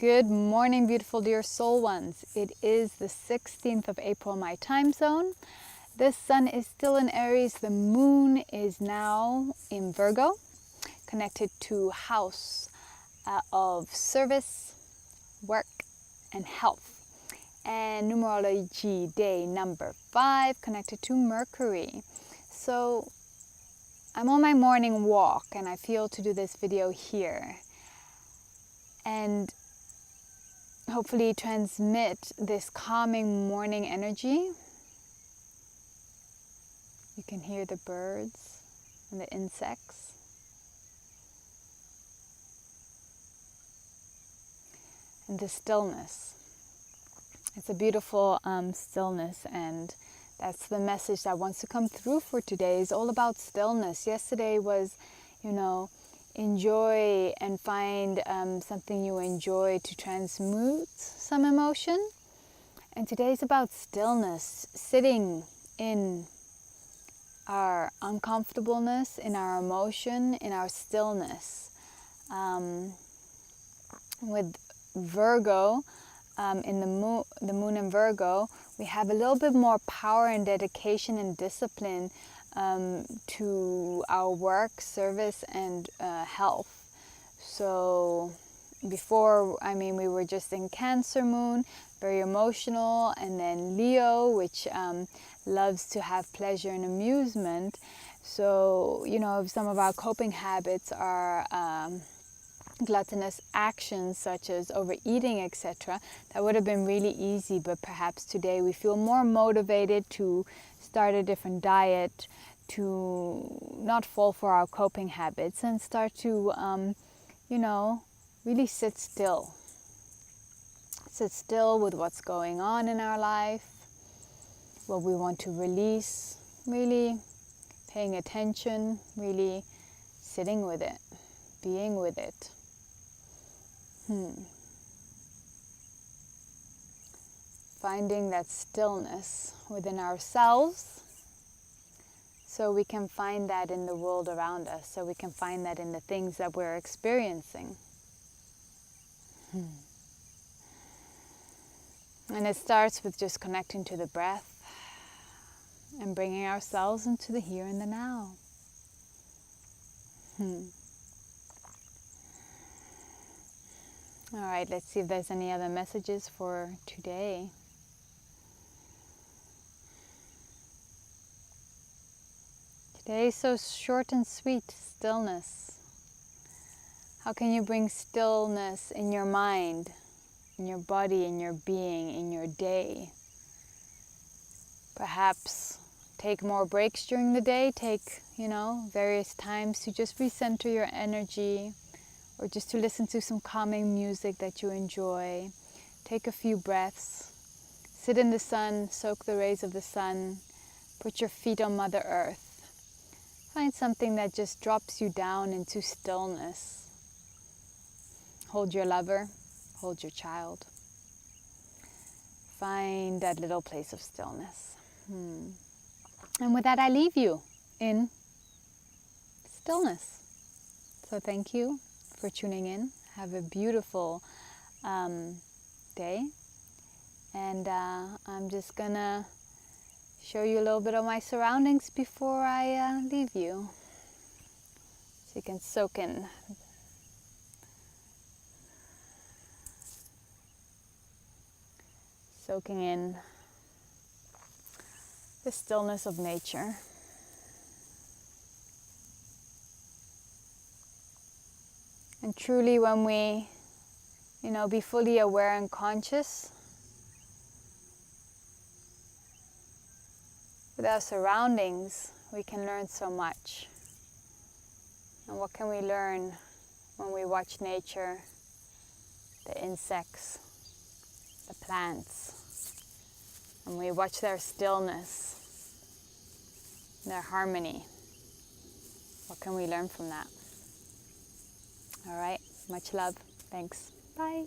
Good morning, beautiful dear soul ones. It is the 16th of April, my time zone. The sun is still in Aries. The moon is now in Virgo, connected to house of service, work, and health. And numerology day number 5, connected to Mercury. So I'm on my morning walk and I feel to do this video here. And hopefully transmit this calming morning energy. You can hear the birds and the insects. And the stillness. It's a beautiful stillness, and that's the message that wants to come through for today. It's all about stillness. Yesterday was, enjoy and find something you enjoy to transmute some emotion. And today is about stillness, sitting in our uncomfortableness, in our emotion, in our stillness. With Virgo, in the moon in Virgo, we have a little bit more power and dedication and discipline to our work, service, and health. So before, we were just in Cancer moon, very emotional, and then Leo, which loves to have pleasure and amusement. So, some of our coping habits are gluttonous actions such as overeating, etc. That would have been really easy, but perhaps today we feel more motivated to start a different diet, to not fall for our coping habits and start to, really sit still. Sit still with what's going on in our life, what we want to release, really paying attention, really sitting with it, being with it. Finding that stillness within ourselves, so we can find that in the world around us, so we can find that in the things that we're experiencing. And it starts with just connecting to the breath and bringing ourselves into the here and the now. All right, let's see if there's any other messages for today. Today is so short and sweet, stillness. How can you bring stillness in your mind, in your body, in your being, in your day? Perhaps take more breaks during the day, take, various times to just recenter your energy, or just to listen to some calming music that you enjoy. Take a few breaths. Sit in the sun, soak the rays of the sun. Put your feet on Mother Earth. Find something that just drops you down into stillness. Hold your lover, hold your child. Find that little place of stillness. And with that, I leave you in stillness. So thank you for tuning in. Have a beautiful day. And I'm just gonna show you a little bit of my surroundings before I leave you, so you can soak in the stillness of nature. And truly, when we be fully aware and conscious with our surroundings, we can learn so much. And what can we learn when we watch nature, the insects, the plants, and we watch their stillness, their harmony? What can we learn from that? All right, much love. Thanks. Bye.